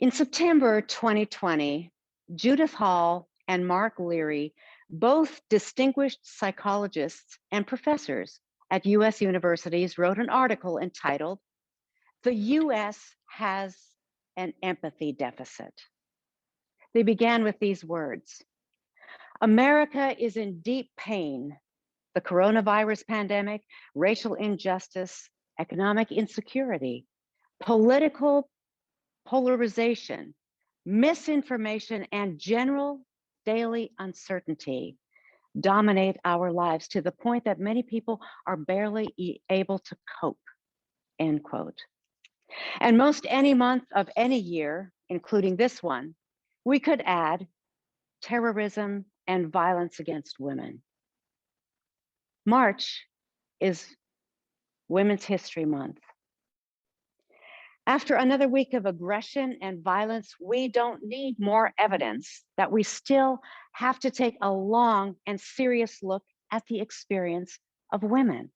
In September 2020, Judith Hall and Mark Leary, both distinguished psychologists and professors at US universities, wrote an article entitled, "The US Has an Empathy Deficit." They began with these words: "America is in deep pain. The coronavirus pandemic, racial injustice, economic insecurity, political polarization, misinformation, and general daily uncertainty dominate our lives to the point that many people are barely able to cope," end quote. And most any month of any year, including this one, we could add terrorism and violence against women. March is Women's History Month. After another week of aggression and violence, we don't need more evidence that we still have to take a long and serious look at the experience of women.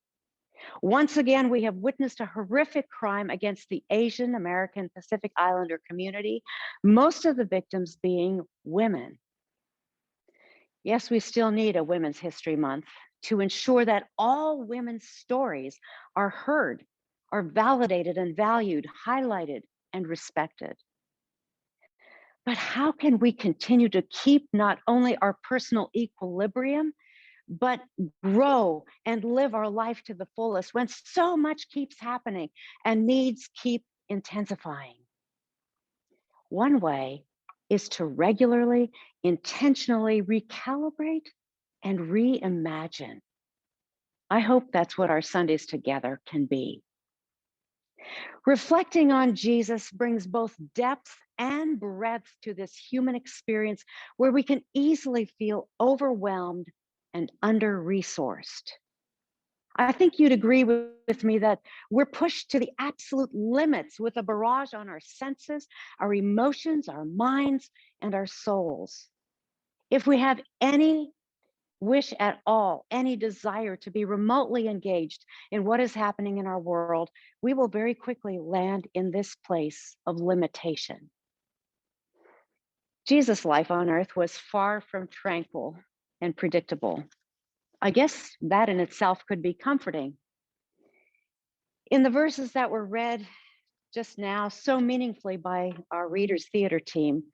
Once again, we have witnessed a horrific crime against the Asian American Pacific Islander community, most of the victims being women. Yes, we still need a Women's History Month to ensure that all women's stories are heard, are validated and valued, highlighted and respected. But how can we continue to keep not only our personal equilibrium, but grow and live our life to the fullest when so much keeps happening and needs keep intensifying? One way is to regularly, intentionally recalibrate and reimagine. I hope that's what our Sundays together can be. Reflecting on Jesus brings both depth and breadth to this human experience where we can easily feel overwhelmed and under-resourced. I think you'd agree with me that we're pushed to the absolute limits with a barrage on our senses, our emotions, our minds, and our souls. If we have any wish at all, any desire to be remotely engaged in what is happening in our world, we will very quickly land in this place of limitation. Jesus' life on earth was far from tranquil and predictable. I guess that in itself could be comforting. In the verses that were read just now so meaningfully by our Reader's Theater team,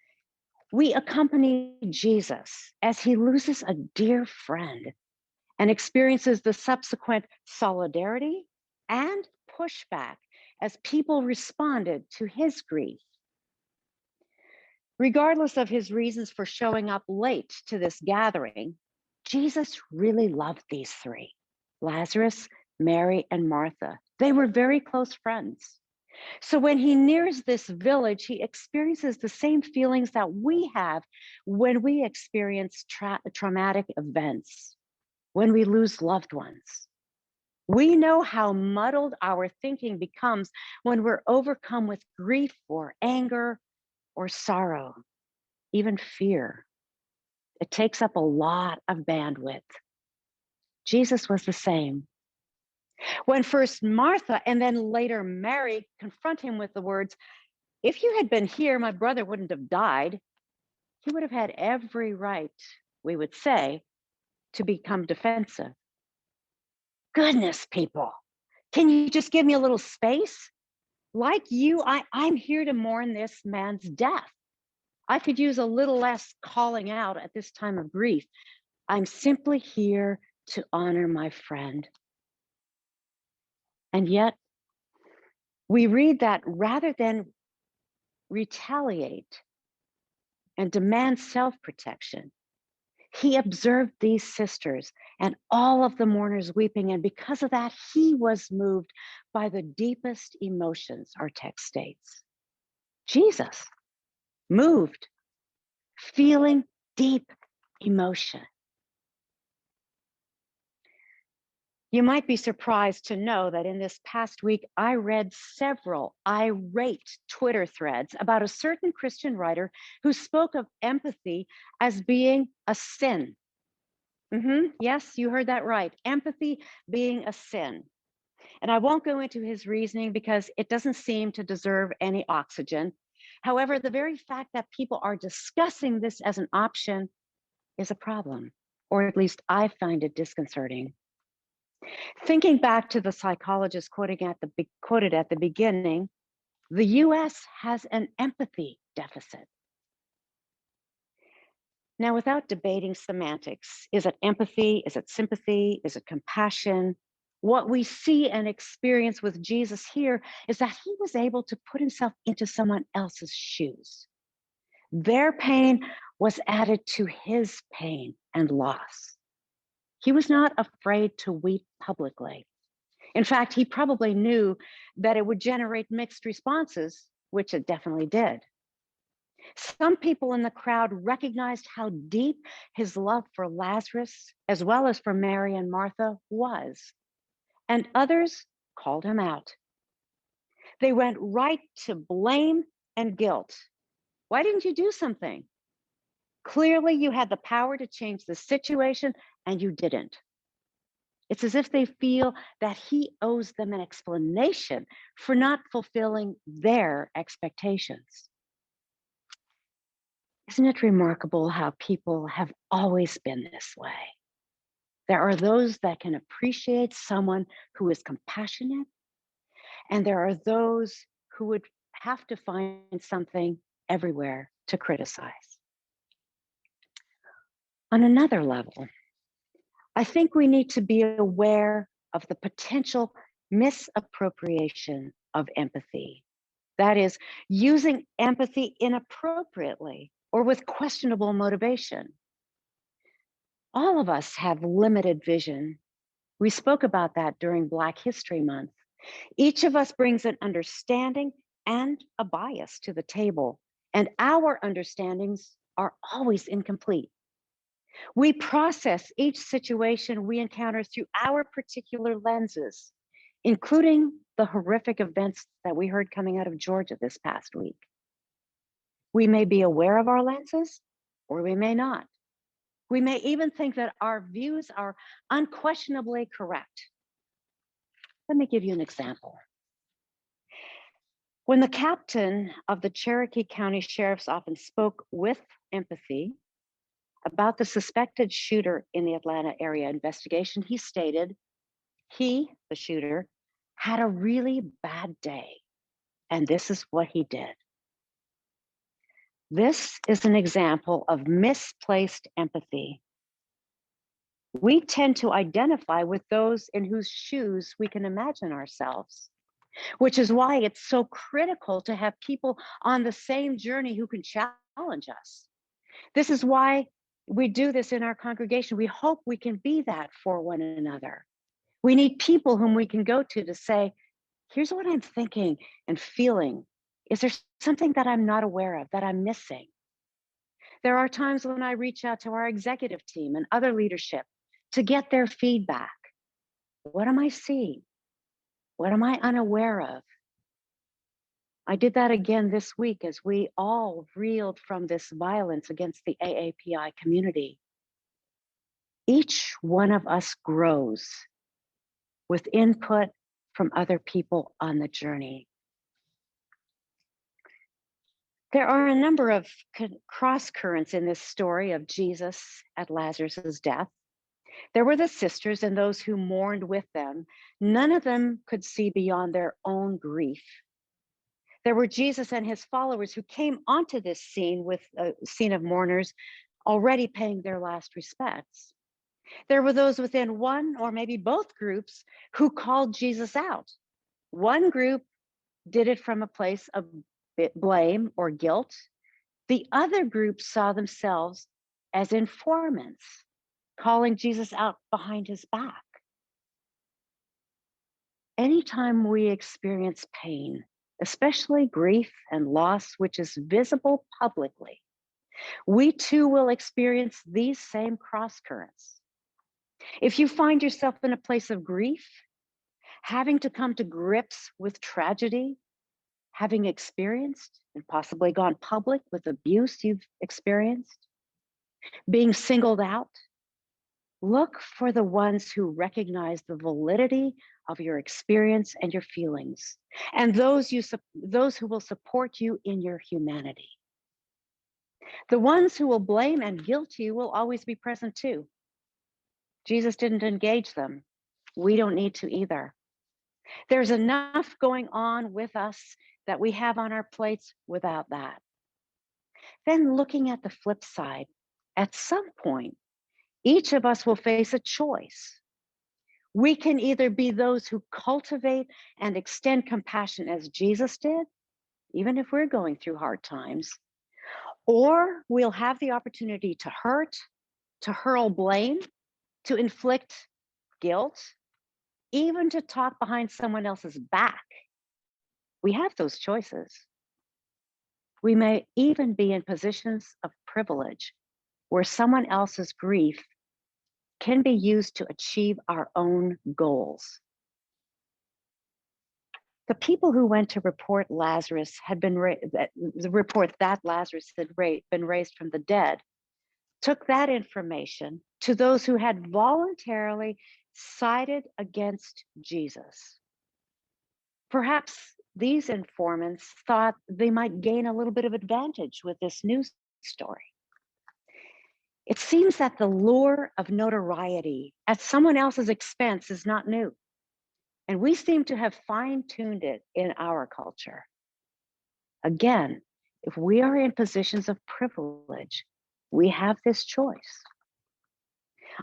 we accompany Jesus as he loses a dear friend and experiences the subsequent solidarity and pushback as people responded to his grief. Regardless of his reasons for showing up late to this gathering, Jesus really loved these three: Lazarus, Mary, and Martha. They were very close friends. So when he nears this village, he experiences the same feelings that we have when we experience traumatic events, when we lose loved ones. We know how muddled our thinking becomes when we're overcome with grief or anger or sorrow, even fear. It takes up a lot of bandwidth. Jesus was the same. When first Martha and then later Mary confront him with the words, "If you had been here, my brother wouldn't have died," he would have had every right, we would say, to become defensive. Goodness, people, can you just give me a little space? Like you, I'm here to mourn this man's death. I could use a little less calling out at this time of grief. I'm simply here to honor my friend. And yet, we read that rather than retaliate and demand self-protection, he observed these sisters and all of the mourners weeping, and because of that, he was moved by the deepest emotions, our text states. Jesus, moved, feeling deep emotion. You might be surprised to know that in this past week, I read several irate Twitter threads about a certain Christian writer who spoke of empathy as being a sin. Yes, you heard that right. Empathy being a sin. And I won't go into his reasoning because it doesn't seem to deserve any oxygen. However, the very fact that people are discussing this as an option is a problem, or at least I find it disconcerting. Thinking back to the psychologist quoted at the beginning, the US has an empathy deficit. Now, without debating semantics, is it empathy? Is it sympathy? Is it compassion? What we see and experience with Jesus here is that he was able to put himself into someone else's shoes. Their pain was added to his pain and loss. He was not afraid to weep publicly. In fact, he probably knew that it would generate mixed responses, which it definitely did. Some people in the crowd recognized how deep his love for Lazarus, as well as for Mary and Martha, was, and others called him out. They went right to blame and guilt. Why didn't you do something? Clearly, you had the power to change the situation, and you didn't. It's as if they feel that he owes them an explanation for not fulfilling their expectations. Isn't it remarkable how people have always been this way? There are those that can appreciate someone who is compassionate, and there are those who would have to find something everywhere to criticize. On another level, I think we need to be aware of the potential misappropriation of empathy. That is, using empathy inappropriately or with questionable motivation. All of us have limited vision. We spoke about that during Black History Month. Each of us brings an understanding and a bias to the table, and our understandings are always incomplete. We process each situation we encounter through our particular lenses, including the horrific events that we heard coming out of Georgia this past week. We may be aware of our lenses, or we may not. We may even think that our views are unquestionably correct. Let me give you an example. When the captain of the Cherokee County Sheriff's Office spoke with empathy about the suspected shooter in the Atlanta area investigation, he stated he, the shooter, had a really bad day, and this is what he did. This is an example of misplaced empathy. We tend to identify with those in whose shoes we can imagine ourselves, which is why it's so critical to have people on the same journey who can challenge us. This is why we do this in our congregation. We hope we can be that for one another. We need people whom we can go to say, here's what I'm thinking and feeling. Is there something that I'm not aware of, that I'm missing? There are times when I reach out to our executive team and other leadership to get their feedback. What am I seeing? What am I unaware of? I did that again this week as we all reeled from this violence against the AAPI community. Each one of us grows with input from other people on the journey. There are a number of cross currents in this story of Jesus at Lazarus's death. There were the sisters and those who mourned with them. None of them could see beyond their own grief. There were Jesus and his followers who came onto this scene with a scene of mourners already paying their last respects. There were those within one or maybe both groups who called Jesus out. One group did it from a place of blame or guilt. The other group saw themselves as informants, calling Jesus out behind his back. Anytime we experience pain, especially grief and loss, which is visible publicly, we too will experience these same cross currents. If you find yourself in a place of grief, having to come to grips with tragedy, having experienced and possibly gone public with abuse you've experienced, being singled out, Look for the ones who recognize the validity of your experience and your feelings, and those who will support you in your humanity. The ones who will blame and guilt you will always be present too. Jesus didn't engage them. We don't need to either. There's enough going on with us that we have on our plates without that. Then, looking at the flip side, at some point, each of us will face a choice. We can either be those who cultivate and extend compassion as Jesus did, even if we're going through hard times, or we'll have the opportunity to hurt, to hurl blame, to inflict guilt, even to talk behind someone else's back. We have those choices. We may even be in positions of privilege where someone else's grief can be used to achieve our own goals. The people who went to report Lazarus had been the report that Lazarus had been raised from the dead took that information to those who had voluntarily sided against Jesus. Perhaps these informants thought they might gain a little bit of advantage with this news story. It seems that the lure of notoriety at someone else's expense is not new, and we seem to have fine-tuned it in our culture. Again, if we are in positions of privilege, we have this choice.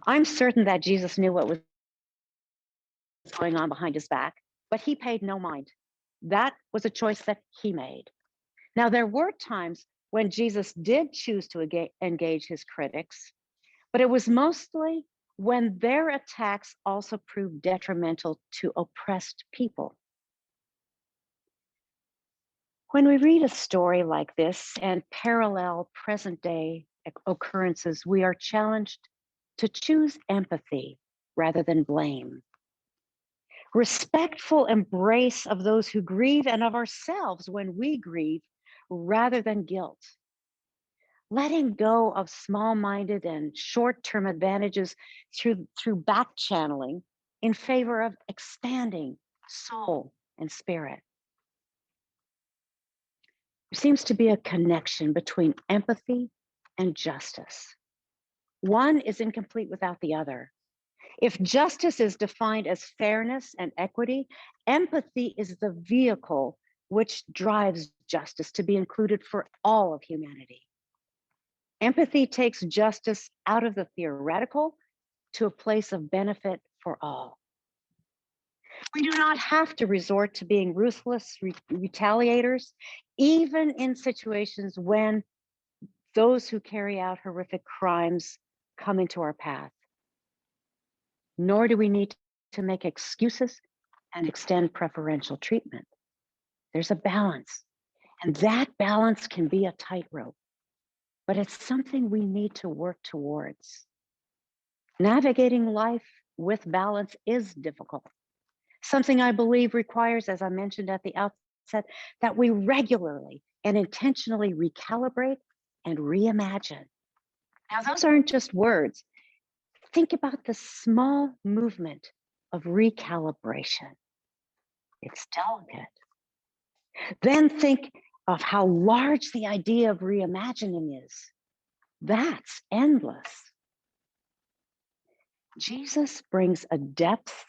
I'm certain that Jesus knew what was going on behind his back, but he paid no mind. That was a choice that he made. Now, there were times when Jesus did choose to engage his critics, but it was mostly when their attacks also proved detrimental to oppressed people. When we read a story like this and parallel present day occurrences, we are challenged to choose empathy rather than blame. Respectful embrace of those who grieve and of ourselves when we grieve rather than guilt. Letting go of small-minded and short-term advantages through back channeling in favor of expanding soul and spirit. There seems to be a connection between empathy and justice. One is incomplete without the other. If justice is defined as fairness and equity, empathy is the vehicle which drives justice to be included for all of humanity. Empathy takes justice out of the theoretical to a place of benefit for all. We do not have to resort to being ruthless retaliators, even in situations when those who carry out horrific crimes come into our path. Nor do we need to make excuses and extend preferential treatment. There's a balance, and that balance can be a tightrope, but it's something we need to work towards. Navigating life with balance is difficult. Something I believe requires, as I mentioned at the outset, that we regularly and intentionally recalibrate and reimagine. Now, those aren't just words. Think about the small movement of recalibration. It's delicate. Then think of how large the idea of reimagining is. That's endless. Jesus brings a depth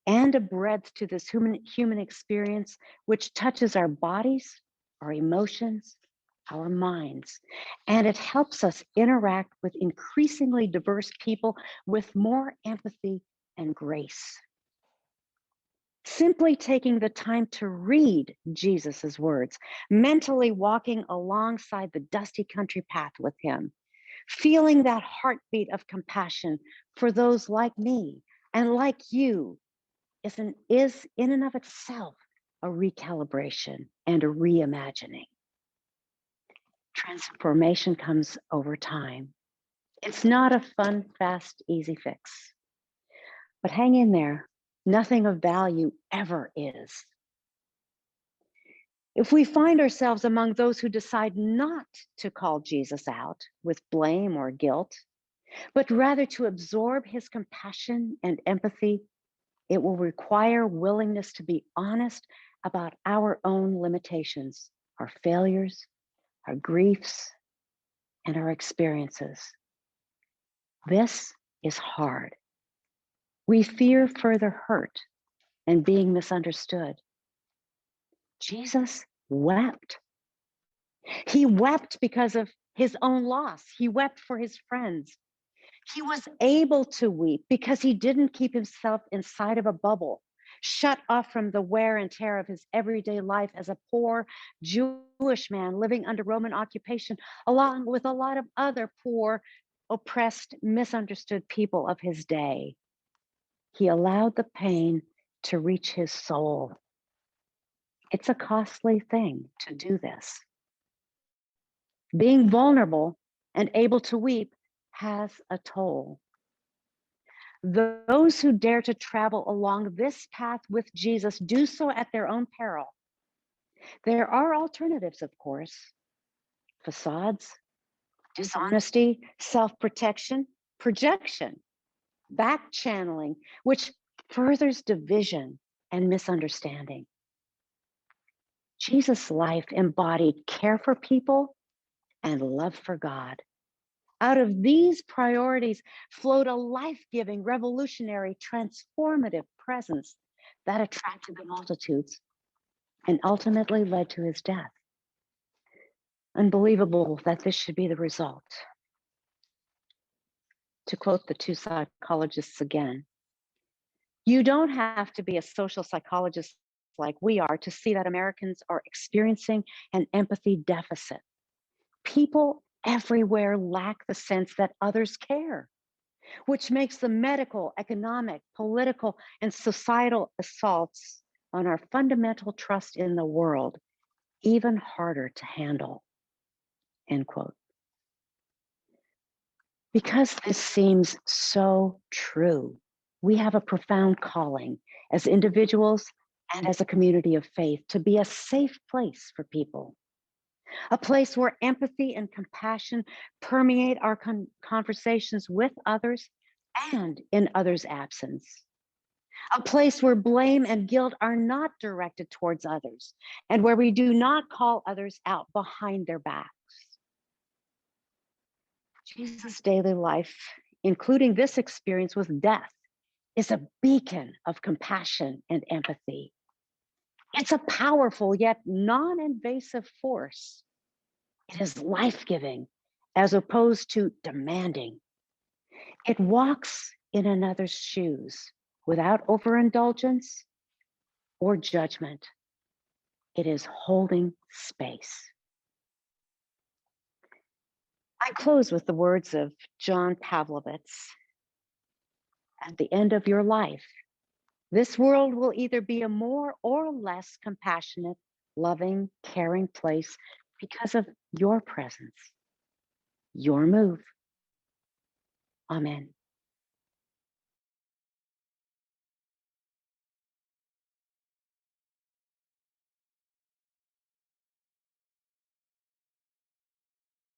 and a breadth to this human experience, which touches our bodies, our emotions, our minds, and it helps us interact with increasingly diverse people with more empathy and grace. Simply taking the time to read Jesus's words, mentally walking alongside the dusty country path with him, feeling that heartbeat of compassion for those like me and like you is in and of itself a recalibration and a reimagining. Transformation comes over time. It's not a fun, fast, easy fix. But hang in there. Nothing of value ever is. If we find ourselves among those who decide not to call Jesus out with blame or guilt, but rather to absorb his compassion and empathy. It will require willingness to be honest about our own limitations, our failures, our griefs, and our experiences. This is hard. We fear further hurt and being misunderstood. Jesus wept. He wept because of his own loss. He wept for his friends. He was able to weep because he didn't keep himself inside of a bubble, shut off from the wear and tear of his everyday life as a poor Jewish man living under Roman occupation, along with a lot of other poor, oppressed, misunderstood people of his day. He allowed the pain to reach his soul. It's a costly thing to do this. Being vulnerable and able to weep has a toll. Those who dare to travel along this path with Jesus do so at their own peril. There are alternatives, of course: facades, dishonesty, self-protection, projection, back channeling, which furthers division and misunderstanding. Jesus' life embodied care for people and love for God. Out of these priorities flowed a life-giving, revolutionary, transformative presence that attracted the multitudes and ultimately led to his death. Unbelievable that this should be the result. To quote the two psychologists again, you don't have to be a social psychologist like we are to see that Americans are experiencing an empathy deficit. People everywhere lack the sense that others care, which makes the medical, economic, political, and societal assaults on our fundamental trust in the world even harder to handle, end quote. Because this seems so true, we have a profound calling as individuals and as a community of faith to be a safe place for people, a place where empathy and compassion permeate our conversations with others and in others' absence, a place where blame and guilt are not directed towards others and where we do not call others out behind their backs. Jesus' daily life, including this experience with death, is a beacon of compassion and empathy. It's a powerful yet non-invasive force. It is life-giving as opposed to demanding. It walks in another's shoes without overindulgence or judgment. It is holding space. I close with the words of John Pavlovitz. At the end of your life, this world will either be a more or less compassionate, loving, caring place because of your presence, your move. Amen.